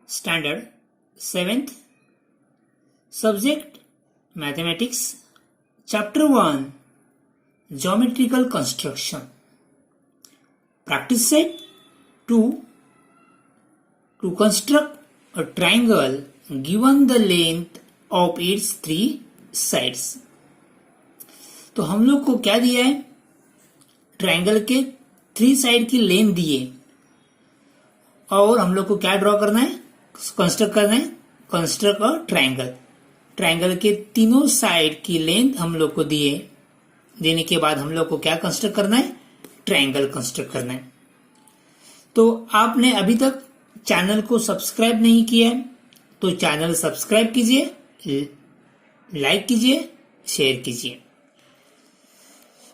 Standard 7th Subject Mathematics Chapter 1 Geometrical Construction Practice set 2 To construct a triangle given the length of its three sides. तो हम लोग को क्या दिया है, ट्रायंगल के 3 साइड की लेंथ दिए और हम लोग को क्या ड्रॉ करना है, कंस्ट्रक्ट करना है, कंस्ट्रक्ट अ ट्रायंगल. ट्रायंगल के तीनों साइड की लेंथ हम लोग को देने के बाद हम लोग को क्या कंस्ट्रक्ट करना है, ट्रायंगल कंस्ट्रक्ट करना है. तो आपने अभी तक चैनल को सब्सक्राइब नहीं किया है तो चैनल सब्सक्राइब कीजिए, लाइक कीजिए, शेयर कीजिए.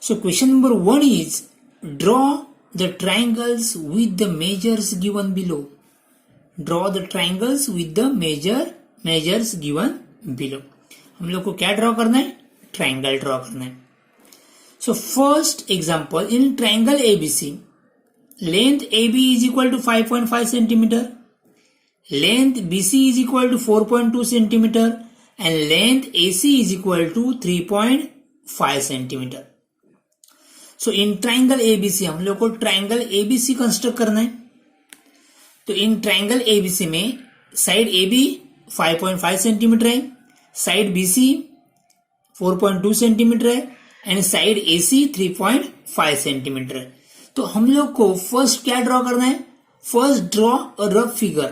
So question number 1 is draw the triangles with the measures given below. Draw the triangles with the measures given below. हम लोग को क्या ड्रॉ करना है, ट्रायंगल ड्रॉ करना है. So first example, in triangle ABC length AB is equal to 5.5 centimeter, length BC is equal to 4.2 centimeter and length AC is equal to 3.5 centimeter. So in triangle ABC हम लोग को triangle ABC construct करना है. तो इन triangle ABC में side AB 5.5 centimetre है, side BC 4.2 centimetre है and side AC 3.5 centimetre है. तो हम लोग को फर्स्ट क्या ड्रॉ करना है, first draw a rough figure.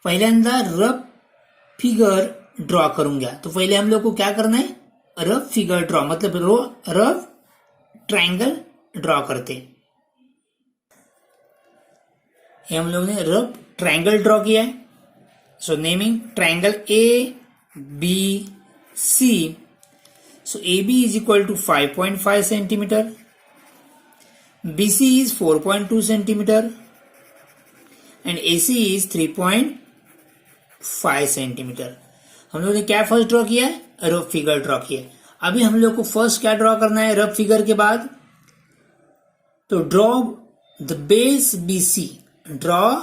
पहिल्यांदा रफ फिगर ड्रॉ करूंगा. तो पहले हम लोग को क्या करना है, रफ फिगर ड्रॉ, मतलब रफ ट्रायंगल ड्रॉ करते. ये हम लोग ने रफ ट्रायंगल ड्रॉ किया है. So naming triangle A B C. So A B is equal to 5.5 centimetre, BC is 4.2 centimeter and AC is 3.5 centimeter. हम लोग ने क्या फर्स्ट ड्रॉ किया है, रफ फिगर ड्रॉ किया है. अभी हम लोग को फर्स्ट क्या ड्रॉ करना है, रफ फिगर के बाद तो draw the base BC. Draw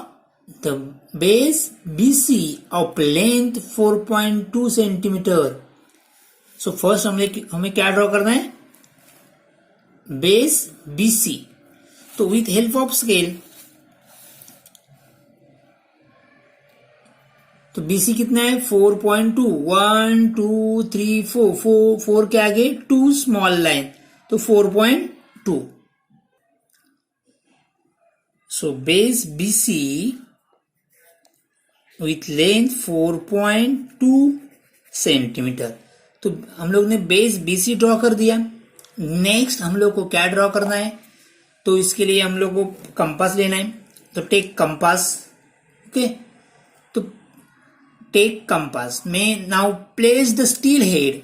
the base BC of length 4.2 centimetre. So first हमें क्या ड्रॉ करना है, बेस BC. तो विथ हेल्प ऑफ स्केल तो BC कितना है, 4.2, 1 2 3 4 4 के आगे 2 स्मॉल लाइन तो 4.2. So base BC with length 4.2 centimetre. तो हम लोग ने बेस BC ड्रॉ कर दिया. नेक्स्ट हम लोग को क्या ड्रॉ करना है, तो इसके लिए हम लोग को कंपास लेना है. तो टेक कंपास. ओके, तो टेक कंपास में now place the steel head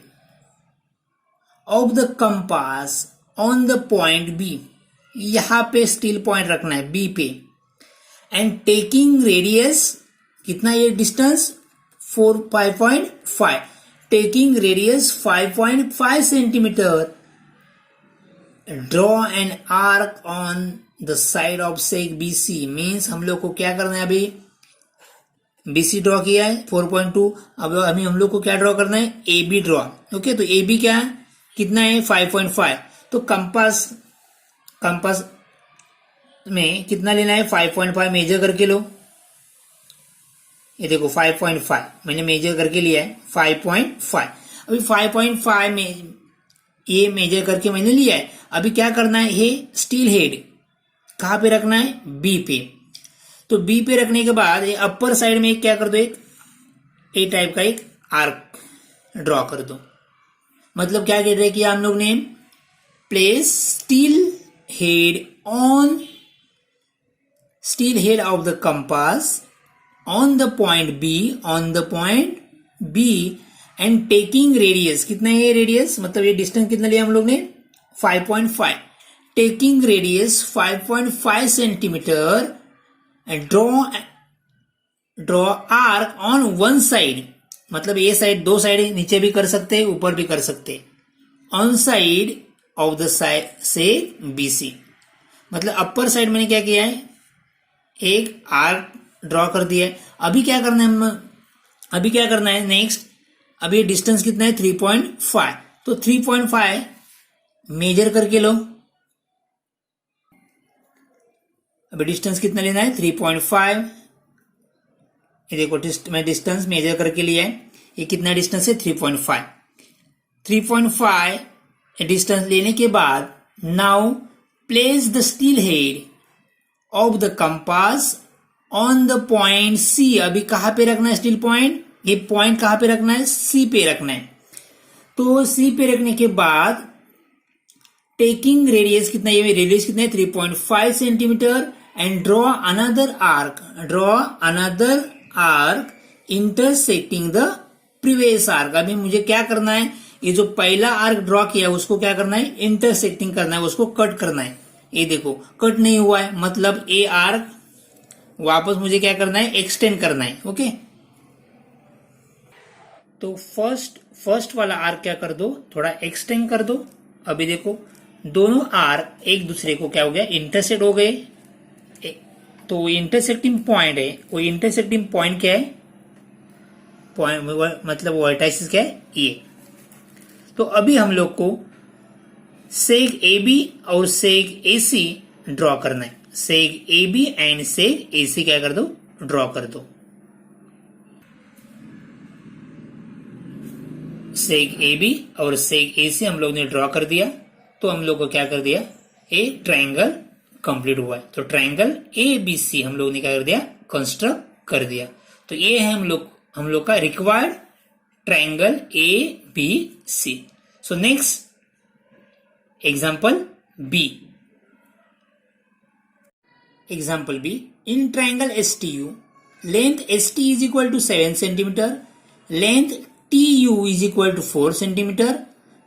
of the compass on the point B. यहां पे स्टील पॉइंट रखना है बी पे एंड टेकिंग रेडियस कितना, ये distance 5.5, taking radius 5.5 centimetre. Draw an arc on the side of seg BC. Means हम लोग को क्या करना है, अभी BC ड्रॉ किया है 4.2. अब अभी हम लोग को क्या ड्रॉ करना है, AB ड्रॉ. ओके, तो AB क्या है, कितना है, 5.5. तो कंपास में कितना लेना है, 5.5 मेजर करके लो. ये देखो 5.5 मैंने मेजर करके लिया है 5.5. अभी 5.5 में ये मेजर करके मैंने लिया है. अभी क्या करना है, ये स्टील हेड कहां पे रखना है, बी पे. तो बी पे रखने के बाद ये अपर साइड में क्या कर दो, एक ए टाइप का एक आर्क ड्रॉ कर दो. मतलब क्या कह रहे हैं कि हम लोग ने place steel head of the compass on the point B and taking radius. कितना है ये रेडियस, मतलब ये डिस्टेंस कितना लिया हम लोग ने, 5.5. Taking radius 5.5 centimetre and draw arc on one side. मतलब ये साइड, 2 साइड नीचे भी कर सकते हैं, ऊपर भी कर सकते हैं. On side of the side से BC। मतलब अपर साइड मैंने क्या किया है, एक आर्क ड्रॉ कर दिया है। अभी क्या करना है नेक्स्ट, अभी डिस्टेंस कितना है 3.5, तो 3.5 मेजर करके लो। अभी डिस्टेंस कितना लेना है 3.5, ये देखो मैं डिस्टेंस मेजर करके लिया है। ये कितना डिस्टेंस है 3.5। 3.5 डिस्टेंस लेने के बाद now place the steel head of the compass on the point C। अभी कहां पे रखना है स्टील पॉइंट, ये पॉइंट कहां पे रखना है, C पे रखना है। तो C पे रखने के बाद टेकिंग रेडियस कितना, ये रेडियस कितना है 3.5 centimetre and draw another arc intersecting the previous arc. अभी मुझे क्या करना है, ये जो पहला आर्क ड्रॉ किया उसको क्या करना है, इंटरसेक्टिंग करना है, उसको कट करना है। ये देखो कट नहीं हुआ है, मतलब ए आर्क वापस मुझे क्या करना है, एक्सटेंड करना है। ओके, तो फर्स्ट वाला आर्क क्या कर दो, थोड़ा एक्सटेंड कर दो। अभी देखो दोनों आर्क एक दूसरे को क्या हो गया, इंटरसेक्ट हो गए। तो इंटरसेक्टिंग पॉइंट है, वो इंटरसेक्टिंग पॉइंट क्या है, पॉइंट मतलब वर्टाइसिस क्या है, ये। तो अभी हम लोग को सेग AB और सेग AC ड्रॉ करना है। सेग AB एंड सेग AC क्या कर दो, ड्रॉ कर दो। सेग AB और सेग AC हम लोग ने ड्रॉ कर दिया, तो हम लोग को क्या कर दिया, ए ट्राइंगल कंप्लीट हुआ है। तो ट्राइंगल ABC हम लोग ने क्या कर दिया, कंस्ट्रक्ट कर दिया। तो ये है हम लोग का required triangle ABC। So next example B। Example B, in triangle STU length ST is equal to 7 centimetre, length TU is equal to 4 centimetre,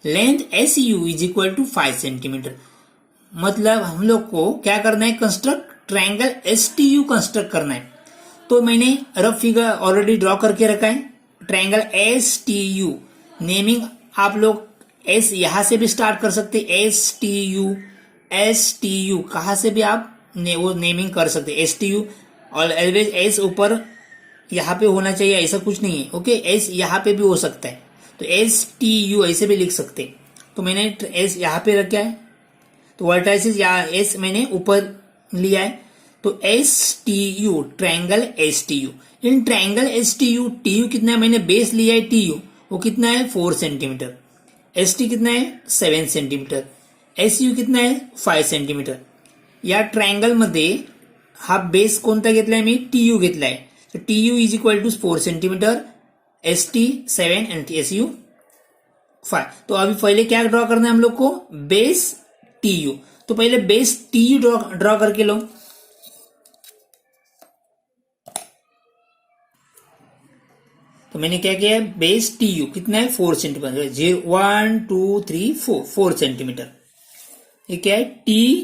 length SU is equal to 5 centimetre. मतलब हम लोग को क्या करना है, कंस्ट्रक्ट ट्राइंगल STU कंस्ट्रक्ट करना है। तो मैंने रफ फिगर ऑलरेडी ड्रॉ करके रखा है। ट्राइंगल STU नेमिंग आप लोग S यहां से भी स्टार्ट कर सकते, STU कहां से भी आप वो नेमिंग कर सकते। STU और ऑलवेज S ऊपर यहां पे होना चाहिए, ऐसा कुछ नहीं है। ओके, S यहां पे भी हो सकता है, तो STU ऐसे भी लिख सकते। तो मैंने S यहां पे रखा है, तो वर्टाइसिस या S मैंने ऊपर लिया है। तो STU ट्राइंगल STU, इन ट्राइंगल STU TU कितना है, मैंने बेस लिया है TU, वो कितना है 4 सेंटीमीटर, ST कितना है 7 सेंटीमीटर, SU कितना है 5 सेंटीमीटर। या ट्रायंगल मध्ये हा बेस कोणता घेतलाय मी, TU घेतलाय। तो TU is equal to 4 centimetre, ST 7 and SU 5। तो अभी पहले क्या ड्रॉ करना है हम लोग को, बेस TU। तो पहले बेस TU ड्रॉ करके लो। तो मैंने क्या किया है, बेस TU कितना है 4 सेंटीमीटर, 1 2 3 4 4 सेंटीमीटर। ये क्या है TU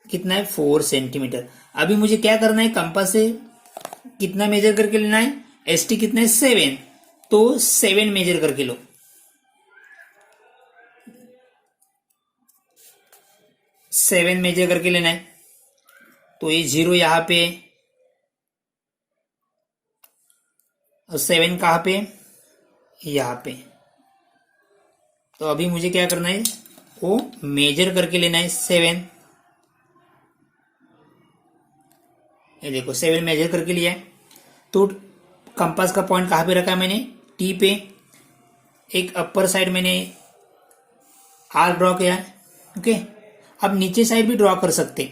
कितना है 4 सेंटीमीटर। अभी मुझे क्या करना है, कंपास से कितना मेजर करके लेना है, ST कितना है 7, तो 7 मेजर करके लो। सेवन मेजर करके लेना है। तो ये 0 यहां पे और 7 कहां पे, यहां पे। तो अभी मुझे क्या करना है, वो मेजर करके लेना है 7। ये देखो 7 मेजर करके लिया है। तो कंपास का पॉइंट कहां पे रखा है मैंने, T पे। एक अपर साइड मैंने आर्क ड्रॉ किया है। ओके, अब नीचे साइड भी ड्रॉ कर सकते।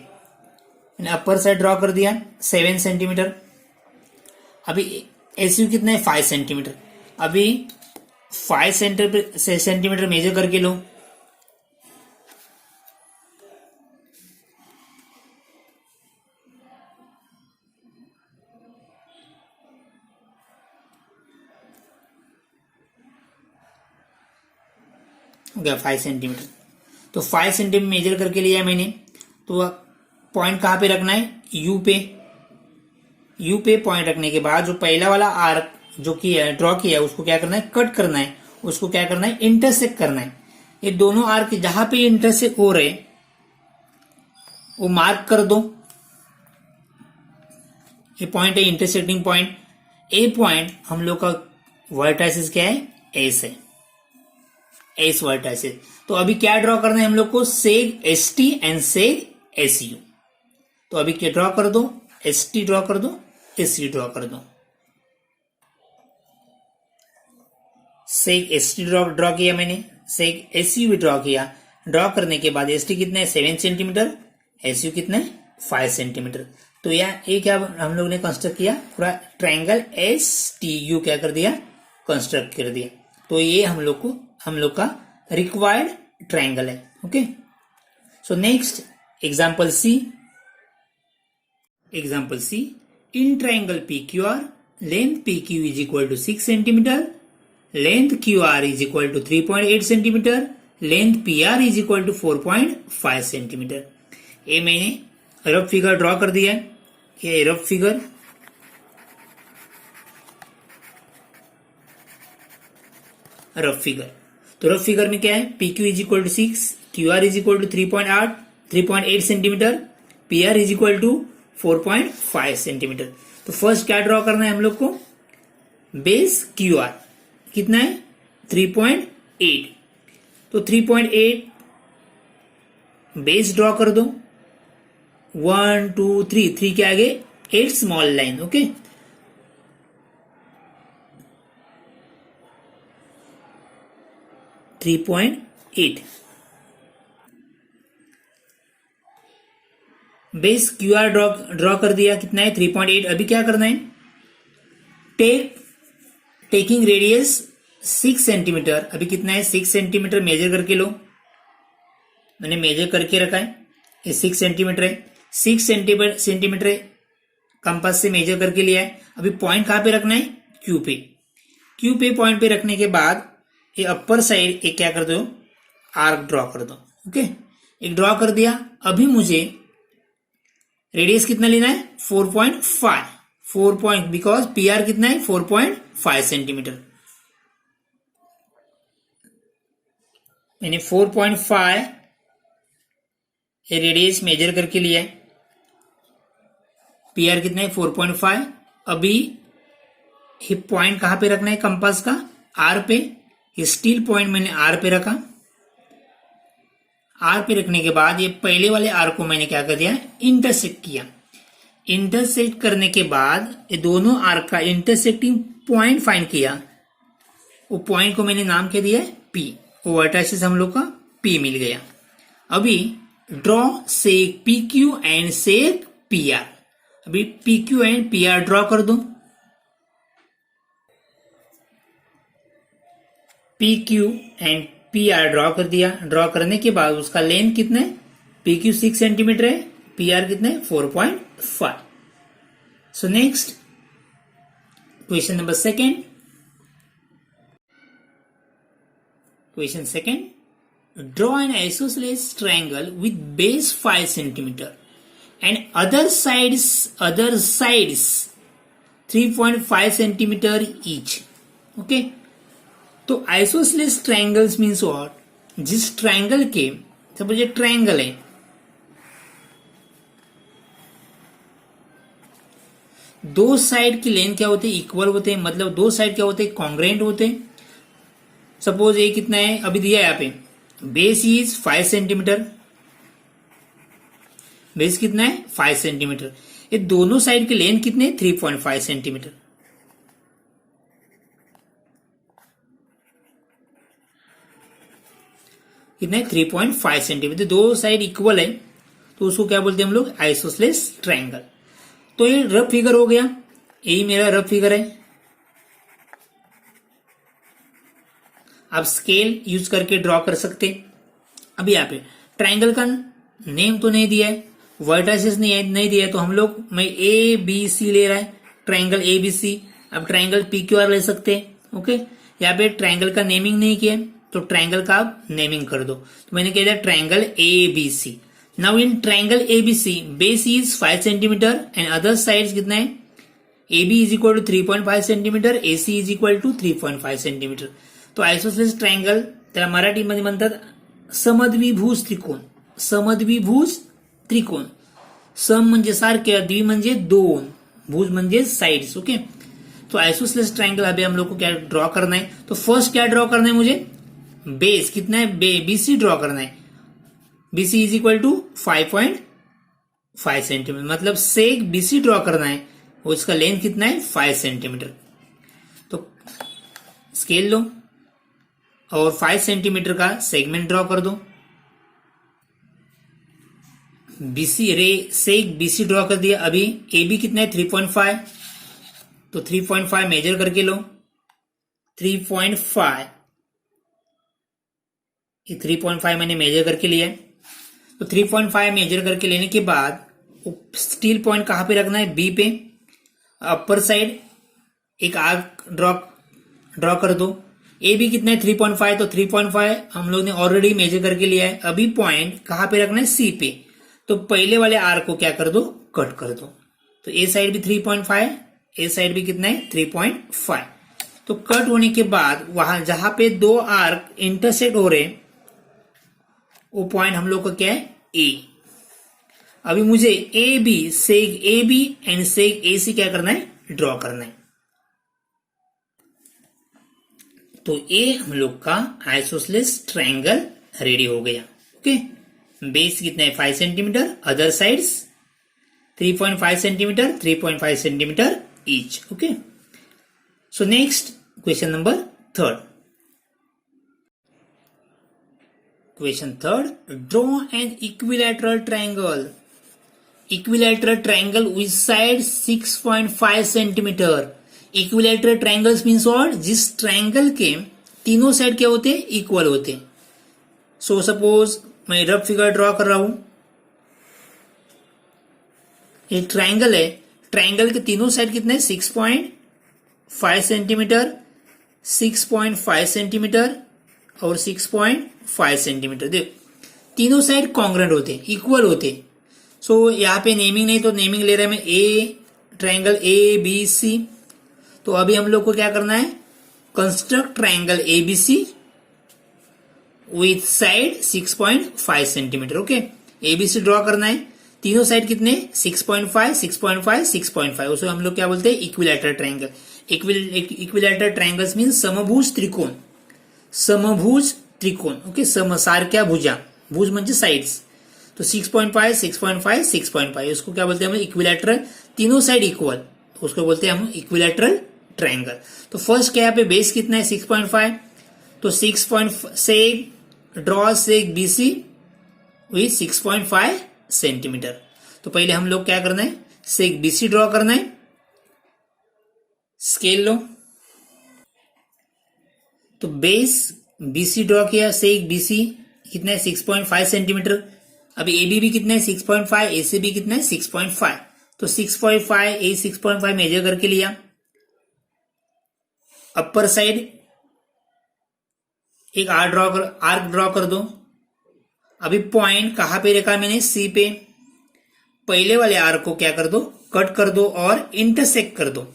मैंने अपर साइड ड्रॉ कर दिया 7 सेंटीमीटर। अभी SU कितना है 5 सेंटीमीटर। अभी 5 सेंटीमीटर मेजर करके लो। हो गया 5 सेंटीमीटर। तो 5 सेंटीमीटर मेजर करके लिया मैंने। तो पॉइंट कहां पे रखना है, U पे। U पे पॉइंट रखने के बाद जो पहला वाला आर्क जो किया ड्रॉ किया उसको क्या करना है, कट करना है। उसको क्या करना है, इंटरसेक्ट करना है। ये दोनों आर्क जहां पे इंटरसेक्ट हो रहे वो मार्क कर दो। ये पॉइंट है इंटरसेक्टिंग पॉइंट। ए पॉइंट हम लोग का वर्टाइसिस क्या है, एस है, एस वर्टाइसिस। तो अभी क्या ड्रॉ करना है हम लोग को, सेग S T and सेग S U. तो अभी क्या ड्रॉ कर दो, एस टी ड्रॉ कर दो, एस यू ड्रॉ कर दो। सेग एस टी ड्रॉ किया मैंने, सेग एस यू भी ड्रॉ किया। ड्रॉ करने के बाद एस टी कितना है 7 सेंटीमीटर, एस यू कितना है 5 सेंटीमीटर। तो ये क्या हम लोग ने कंस्ट्रक्ट किया, पूरा ट्राइंगल एस टी यू क्या कर दिया, कंस्ट्रक्ट कर दिया। तो ये हम लोग का रिक्वायर्ड ट्राइंगल है। Okay, so next example C. Example C, in triangle P Q R length P Q is equal to 6 centimetre, length Q R is equal to 3.8 centimetre, length P R is equal to 4.5 centimetre. ये मैंने rough figure draw कर दिया है। ये rough figure, rough figure. तो rough figure में क्या है, P Q is equal to 6, Q R is equal to 3.8 centimetre, P R is equal to 4.5 centimetre. तो फर्स्ट क्या ड्रॉ करना है हम लोग को, बेस क्यू आर कितना है 3.8। तो 3.8 बेस ड्रॉ कर दो, 1 2 3, 3 के आगे 8 small line. Okay, three point eight base Q R draw कर दिया, कितना है 3.8। अभी क्या करना है, टेकिंग रेडियस 6 सेंटीमीटर। अभी कितना है 6 सेंटीमीटर मेजर करके लो, मैंने मेजर करके रखा है, ये 6 सेंटीमीटर है। 6 सेंटीमीटर कंपास से मेजर करके लिया है। अभी पॉइंट कहां पे रखना है, क्यू पे। क्यू पे पॉइंट पे रखने के बाद ये अपर साइड एक क्या कर दो, आर्क ड्रॉ कर दो। ओके, एक ड्रॉ कर दिया। अभी मुझे रेडियस कितना लेना है 4.5, 4 बिकॉज पी आर कितना है 4.5 सेंटीमीटर। मैंने 4.5 रेडियस मेजर करके लिया है, पी आर कितना है 4.5। अभी ये पॉइंट कहां पे रखना है कंपास का, आर पे। ये स्टील पॉइंट मैंने आर पे रखा। आर पे रखने के बाद ये पहले वाले आर को मैंने क्या कर दिया, इंटरसेक्ट किया। इंटरसेक्ट करने के बाद ये दोनों आर का इंटरसेक्टिंग पॉइंट फाइंड किया। वो पॉइंट को मैंने नाम क्या दिया, पी। वो वर्टाइसिस हम लोग का पी मिल गया। अभी draw sec P Q and sec P R. अभी P Q and P R draw कर दो। P Q and P R draw कर दिया। ड्रॉ करने के बाद उसका लेंथ कितना है, पी क्यू 6 सेंटीमीटर है, पी आर कितना है 4.5। So next question number second. Question second, draw an isosceles triangle with base 5 centimeter and other sides 3.5 centimeter each. Okay, तो आइसोसेलेस ट्रायंगल्स मीन्स व्हाट, जिस ट्रायंगल के suppose ये triangle है, दो side की लेंथ क्या होते हैं, इक्वल होते हैं, मतलब दो साइड क्या होते हैं, कॉन्ग्रेंट होते हैं। सपोज ये कितना है, अभी दिया है यहाँ पे बेस इज 5 सेंटीमीटर, बेस कितना है 5 सेंटीमीटर। ये दोनों साइड की लेंथ कितने 3.5 सेंटीमीटर। कितना है 3.5 सेंटीमीटर। दो साइड इक्वल है तो उसको क्या बोलते हैं हम लोग, आइसोसेलेस ट्रायंगल। तो ये रफ फिगर हो गया, यही मेरा रफ फिगर है। आप स्केल यूज करके ड्रॉ कर सकते। अभी यहाँ पे ट्रायंगल का नेम तो नहीं दिया है, वर्टाइसेस नहीं दिया है, तो हम लोग मैं ए बी सी ले रहा है, ट्रायंगल ए बी सी। अब ट्रायंगल पी क्यू आर ले सकते हैं। ओके, यहाँ पे ट्रायंगल का नेमिंग नहीं किया तो ट्रायंगल का आप नेमिंग कर दो। तो मैंने कह दिया triangle A B C. Now in triangle A B C base is 5 centimetre and other side कितना है, A B is equal to 3.5 centimetre, A C is equal to 3.5 centimetre. तो आयसोसेलेस ट्रायंगल त्याला मराठीमध्ये म्हणतात समद्विभुज त्रिकोण. समद्विभुज त्रिकोण. सम म्हणजे सारखे, द्वि म्हणजे दोन, भुज म्हणजे साइड्स. ओके, तो आइसोसेलेस ट्रायंगल अभी हम लोग को क्या ड्रॉ करना है. तो फर्स्ट क्या ड्रॉ करना है मुझे, बेस कितना है, बीसी ड्रॉ करना है. BC is equal to 5.5 centimetre. मतलब सेक बीसी ड्रॉ करना है, और इसका लेंथ कितना है 5 सेंटीमीटर. तो स्केल लो और 5 सेंटीमीटर का सेगमेंट ड्रॉ कर दो. बीसी रे सेक बीसी ड्रॉ कर दिया. अभी ए बी कितना है 3.5, तो 3.5 मेजर करके लो. 3.5, ये 3.5 मैंने मेजर करके लिया है. तो 3.5 मेजर करके लेने के बाद स्टील पॉइंट कहां पे रखना है, बी पे. अपर साइड एक आर्क ड्रॉ कर दो. ए बी कितना है 3.5, तो 3.5 हम लोग ने ऑलरेडी मेजर करके लिया है. अभी पॉइंट कहां पे रखना है, सी पे. तो पहले वाले आर्क को क्या कर दो, कट कर दो. तो ए साइड भी 3.5, ए साइड भी कितना है 3.5. तो कट होने के बाद वहां जहां पे दो आर्क इंटरसेक्ट हो रहे, वो पॉइंट हम लोग का क्या है, ए. अभी मुझे A B, sec A B and sec A C क्या करना है, ड्रॉ करना है. तो ए हम लोग का आइसोसेलेस ट्रायंगल रेडी हो गया. ओके, बेस कितना है 5 centimetre, other sides 3.5 centimetre, 3.5 centimetre each. Okay, so next question number 3. Question 3, draw an equilateral triangle. Equilateral triangle with side 6.5 centimetre. Equilateral triangles means what, जिस ट्रायंगल के तीनों side क्या होते हैं, इक्वल होते हैं. सो सपोज मैं रफ फिगर ड्रॉ कर रहा हूं. एक ट्रायंगल है, ट्रायंगल के तीनों साइड कितने हैं, 6.5 सेंटीमीटर, 6.5 सेंटीमीटर और 6.5 सेंटीमीटर. देखो तीनों साइड कॉन्ग्रेंट होते हैं, इक्वल होते हैं. सो यहां पे नेमिंग नहीं, तो नेमिंग ले रहे हैं ए ट्रायंगल ए बी सी. तो अभी हम लोग को क्या करना है, construct triangle ABC with side 6.5 centimetre. Okay, ABC draw करना है. तीनों साइड कितने, 6.5, 6.5, 6.5. उसे हम लोग क्या बोलते हैं, equilateral triangle. Equilateral triangles mean समभुज त्रिकोण. समभुज त्रिकोण. ओके, समसारख्या भुजा, भुज म्हणजे साइड्स. तो 6.5, 6.5, 6.5 उसको क्या बोलते हैं हम, इक्विलैटरल. तीनों साइड इक्वल, उसको बोलते हैं हम इक्विलैटरल ट्रायंगल. तो फर्स्ट क्या पे बेस कितना है 6.5, तो 6.5 से draw seg BC with 6.5 centimetre. तो पहले हम लोग क्या करना है, सेक बीसी ड्रॉ करना है. स्केल लो. तो बेस बीसी ड्रॉ किया, सेक बीसी कितना है 6.5 सेंटीमीटर. अभी एबी भी कितना है 6.5, एसी भी कितना है 6.5. तो 6.5 ए 6.5 मेजर करके लिया. अपर साइड एक आर्क ड्रॉ कर दो. अभी पॉइंट कहां पे रखा मैंने, सी पे. पहले वाले आर्क को क्या कर दो, कट कर दो और इंटरसेक्ट कर दो.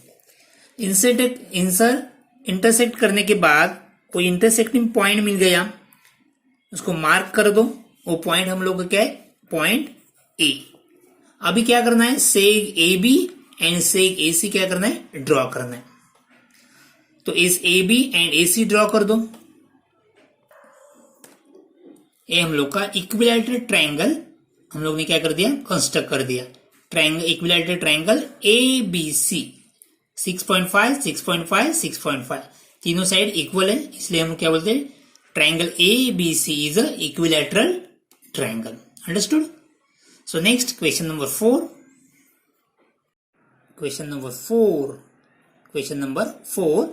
इंटरसेक्ट करने के बाद कोई इंटरसेक्टिंग पॉइंट मिल गया, उसको मार्क कर दो. वो पॉइंट हम लोग का क्या है, पॉइंट ए. अभी क्या करना है, सेक A B and sec A C क्या करना है, ड्रॉ करना है. तो इस A B and A C draw कर दो. ये हम लोग का इक्विलैटरल ट्रायंगल हम लोग ने क्या कर दिया, कंस्ट्रक्ट कर दिया. Triangle equilateral triangle A B C 6.5, 6.5, 6.5 तीनों साइड इक्वल है, इसलिए हम क्या बोलते हैं, triangle A B C is a equilateral triangle. Understood. So next question number 4. Question number 4.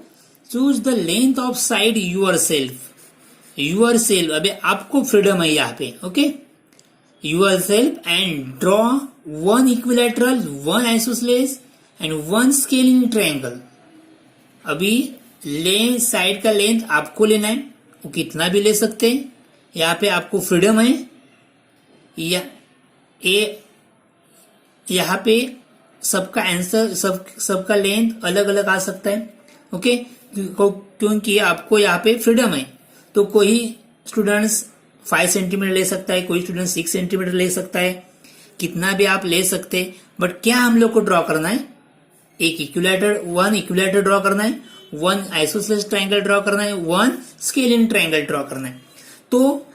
Choose the length of side yourself. अबे आपको फ्रीडम है यहाँ पे. Okay, yourself and draw one equilateral, one isosceles and one scale in triangle. अभी length, side का length आपको लेना है, वो कितना भी ले सकते हैं. यहाँ पे आपको फ्रीडम है. या यहाँ पे सबका आंसर सबका लेंथ अलग अलग आ सकता है. ओके, क्योंकि आपको यहाँ पे फ्रीडम है। तो कोई स्टूडेंट्स 5 सेंटीमीटर ले सकता है, कोई स्टूडेंट 6 सेंटीमीटर ले सकता है, कितना भी आप ले सकते। बट क्या हम लोग को ड्रॉ करना है? एक वन इक्विलेटर ड्रॉ करना है, वन आइसोसेलेस ट्राइंगल ड्रॉ करना है, वन स्केलिन ट्राइंगल ड्रॉ करना है। तो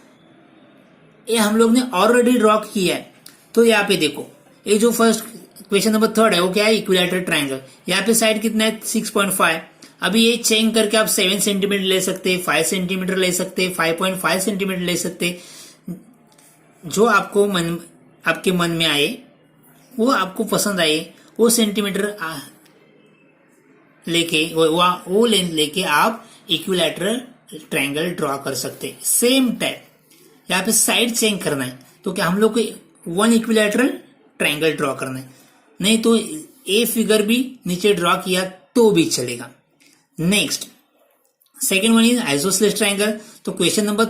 ये हम लोग ने ऑलरेडी ड्रॉ किया है। तो यहाँ पे देखो, ये जो फर्स्ट क्वेश्चन नंबर 3 है वो क्या है? Equilateral triangle. यहाँ पे साइड कितना है? 6.5। अभी ये चेंज करके आप 7 सेंटीमीटर ले सकते, 5 सेंटीमीटर ले सकते, 5.5 सेंटीमीटर ले सकते। जो आपके मन में आए, वो आपको पसंद आए, वो सेंटीमीटर लेके वो लेंथ लेके आप इक्विलैटरल ट्रायंगल ड्रॉ कर सकते। सेम टाइप यहाँ पे साइड चेंज करना है, तो क्या हम लोग को वन इक्विलैटरल ट्रायंगल ड्रॉ करना है, नहीं तो ए फिगर भी नीचे ड्रॉ किया तो भी चलेगा। Next second one is isosceles triangle. तो question number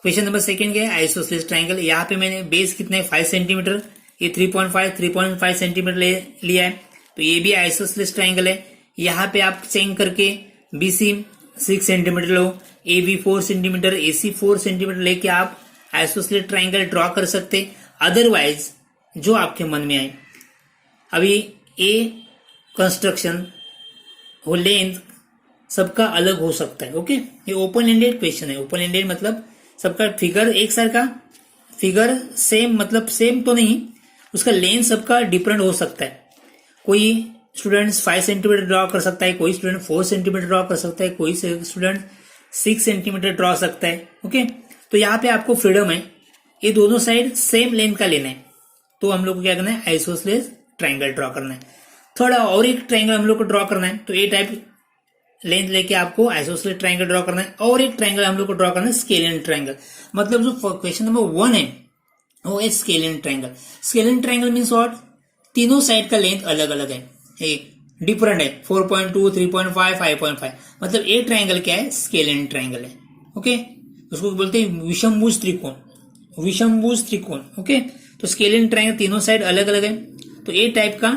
question number second क्या है? Isosceles triangle. यहाँ पे मैंने बेस कितना है? 5 सेंटीमीटर, ये 3.5 सेंटीमीटर लिया है, तो ये भी आइसोसेलेस ट्रायंगल है। यहाँ पे आप चेंज करके बीसी 6 सेंटीमीटर लो, A B 4 centimetre, A C 4 centimetre लेके आप आइसोसेलेस ट्रायंगल ड्रॉ कर सकते। अदरवाइज जो आपके मन में आए। अभी ए कंस्ट्रक्शन वो लेंथ सबका अलग हो सकता है। ओके, ये ओपन एंडेड क्वेश्चन है। ओपन एंडेड मतलब सबका फिगर एक सर का फिगर सेम, मतलब सेम तो नहीं, उसका लेंथ सबका डिफरेंट हो सकता है। कोई स्टूडेंट्स 5 सेंटीमीटर ड्रॉ कर सकता है, कोई स्टूडेंट 4 सेंटीमीटर ड्रॉ कर सकता है, कोई स्टूडेंट 6 सेंटीमीटर ड्रॉ सकता है। ओके, तो यहाँ पे आपको फ्रीडम है, ये दोनों साइड सेम लेंथ का लेना है। तो हम लोग को क्या करना है? आइसोसेलेस ट्रायंगल ड्रॉ करना है। थोड़ा और एक ट्रायंगल हम लोग को ड्रॉ करना है, तो ए टाइप लेंथ लेके आपको आइसोसेलेस ट्रायंगल ड्रॉ करना है। और एक ट्रायंगल हम लोग को ड्रॉ करना है स्केलिन ट्रायंगल। मतलब जो क्वेश्चन नंबर 1 है वो है scalene triangle. Scalene triangle means what? तीनों साइड का लेंथ अलग अलग है, डिफरेंट है, 4.2, 3.5, 5.5। मतलब ए ट्रायंगल क्या है? स्केलिन ट्रायंगल है। ओके, उसको बोलते हैं विषमभुज त्रिकोण, विषमभुज त्रिकोण। ओके, तो स्केलिन ट्रायंगल तीनों साइड अलग अलग है, तो ए टाइप का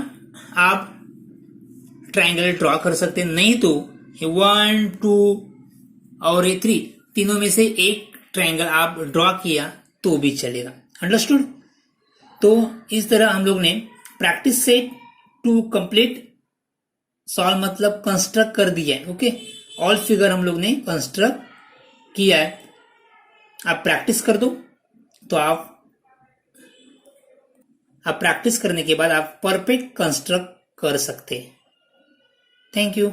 आप ट्रायंगल ड्रॉ कर सकते हैं। नहीं तो 1, 2 और ये 3 तीनों में से एक ट्रायंगल आप ड्रॉ किया तो भी चलेगा। अंडरस्टूड? तो इस तरह हम लोग ने practice set two complete solve मतलब कंस्ट्रक्ट कर दिया है। ओके, ऑल फिगर हम लोग ने कंस्ट्रक्ट किया है। आप प्रैक्टिस कर दो तो आप प्रैक्टिस करने के बाद आप परफेक्ट कंस्ट्रक्ट कर सकते हैं। Thank you.